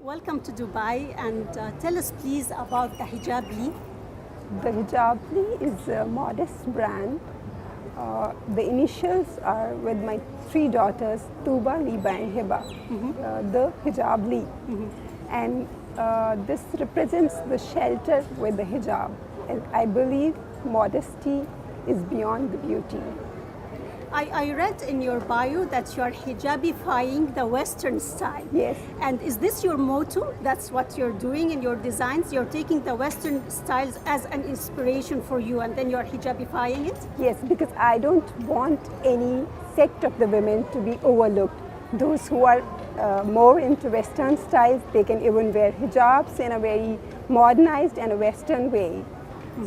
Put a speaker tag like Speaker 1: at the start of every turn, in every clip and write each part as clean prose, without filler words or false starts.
Speaker 1: Welcome to Dubai and tell us please about the Hijab Lee.
Speaker 2: The Hijab is a modest brand. The initials are with my three daughters, Tuba, Liba, and Hiba. The Hijab Lee. And this represents the shelter with the hijab. And I believe modesty is beyond the beauty.
Speaker 1: I read in your bio that you are hijabifying the Western style.
Speaker 2: Yes.
Speaker 1: And is this your motto? That's what you're doing in your designs? You're taking the Western styles as an inspiration for you and then you're hijabifying it?
Speaker 2: Yes, because I don't want any sect of the women to be overlooked. Those who are more into Western styles, they can even wear hijabs in a very modernized and a Western way.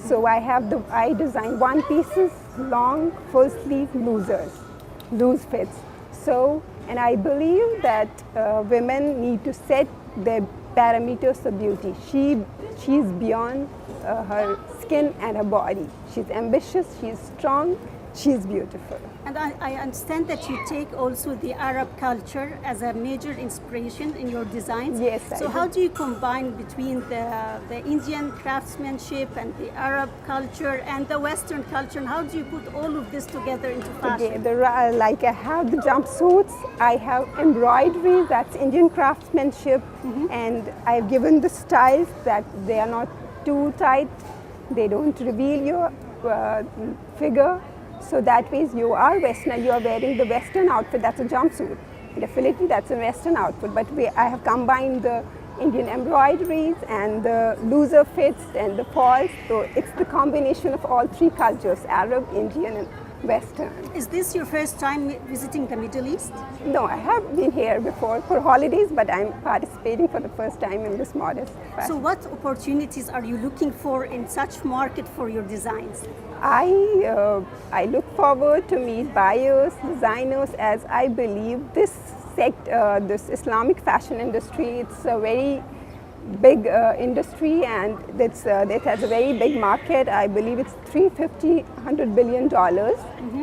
Speaker 2: So I design one pieces, long, full sleeve, loose fits. So, and I believe that women need to set their parameters of beauty. She's beyond her skin and her body. She's ambitious, she's strong, she's beautiful.
Speaker 1: And I understand that you take also the Arab culture as a major inspiration in your designs.
Speaker 2: Yes,
Speaker 1: so how do you combine between the Indian craftsmanship and the Arab culture and the Western culture? And how do you put all of this together into fashion?
Speaker 2: Like I have the jumpsuits, I have embroidery, that's Indian craftsmanship, and I've given the styles that they are not too tight, they don't reveal your figure. So that way you are Western, you are wearing the Western outfit, that's a jumpsuit. Definitely that's a Western outfit, but I have combined the Indian embroideries and the looser fits and the falls. So it's the combination of all three cultures, Arab, Indian and Western.
Speaker 1: Is this your first time visiting the Middle East?
Speaker 2: No, I have been here before for holidays, but I'm participating for the first time in this modest fashion.
Speaker 1: So what opportunities are you looking for in such market for your designs?
Speaker 2: I look forward to meet buyers, designers, as I believe this this Islamic fashion industry, it's a very big industry and it has a very big market. I believe it's $100 billion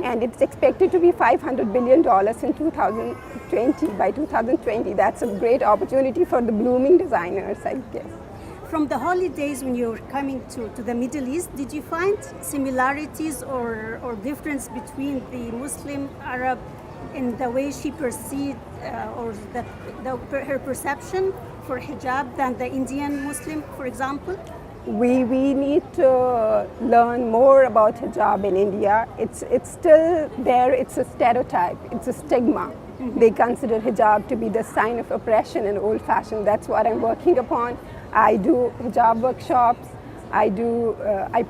Speaker 2: and it's expected to be $500 billion in 2020, by 2020. That's a great opportunity for the blooming designers, I guess.
Speaker 1: From the holidays when you're coming to the Middle East, did you find similarities or difference between the Muslim Arab in the way she perceived or her perception for hijab than the Indian Muslim, for example?
Speaker 2: We need to learn more about hijab in India. It's still there, it's a stereotype, it's a stigma. They consider hijab to be the sign of oppression and old fashioned. That's what I'm working upon. I do hijab workshops, I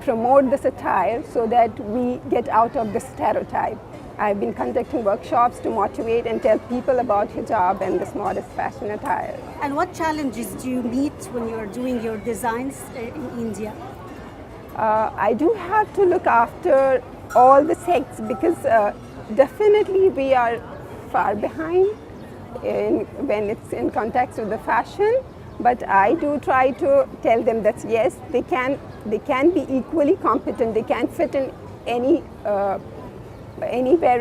Speaker 2: promote this attire so that we get out of the stereotype. I've been conducting workshops to motivate and tell people about hijab and this modest fashion attire.
Speaker 1: And what challenges do you meet when you're doing your designs in India?
Speaker 2: I do have to look after all the sects because definitely we are far behind when it's in context with the fashion. But I do try to tell them that yes, they can be equally competent. They can fit in anywhere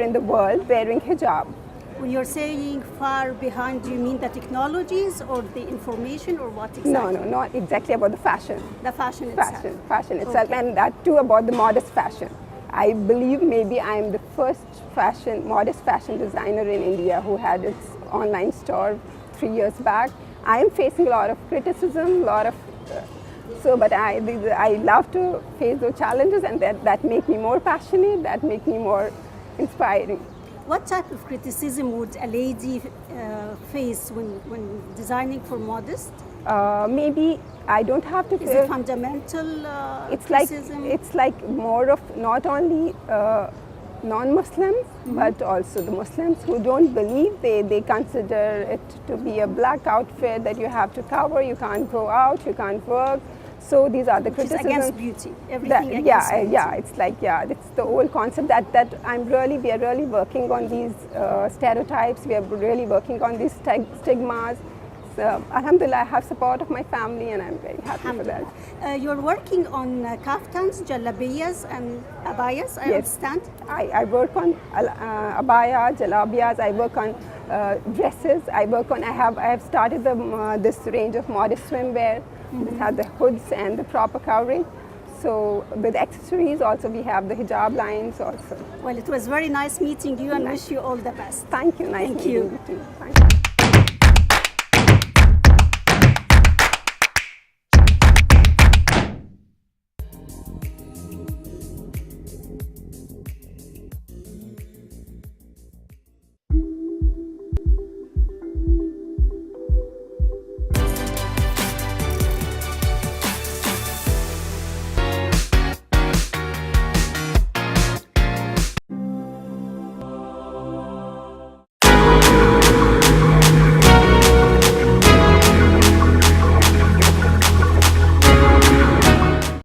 Speaker 2: in the world wearing hijab.
Speaker 1: When you're saying far behind, do you mean the technologies or the information or what exactly?
Speaker 2: No, not exactly about the fashion.
Speaker 1: The fashion itself.
Speaker 2: Fashion itself,
Speaker 1: okay.
Speaker 2: And that too about the modest fashion. I believe maybe I am the first modest fashion designer in India who had its online store 3 years back. I am facing a lot of criticism, but I love to face those challenges, and that make me more passionate, that make me more inspiring.
Speaker 1: What type of criticism would a lady face when designing for modest?
Speaker 2: Maybe I don't have to.
Speaker 1: Is it fundamental criticism?
Speaker 2: It's like more of not only non-Muslims, but also the Muslims who don't believe, they consider it to be a black outfit that you have to cover, you can't go out, you can't work. So these are the criticisms.
Speaker 1: It's against beauty, everything against beauty.
Speaker 2: It's the old concept that we are really working on these stereotypes, we are really working on these stigmas. Alhamdulillah, I have support of my family, and I'm very happy for that.
Speaker 1: You're working on kaftans, jalabiyas, and abayas, I understand?
Speaker 2: I work on abaya, jalabiyas. I work on dresses. I have started this range of modest swimwear. It has the hoods and the proper covering. So with accessories also, we have the hijab lines also.
Speaker 1: Well, it was very nice meeting you, and wish you all the best.
Speaker 2: Thank you. Nice
Speaker 1: Thank
Speaker 2: meeting
Speaker 1: you.
Speaker 2: you too. Thank you.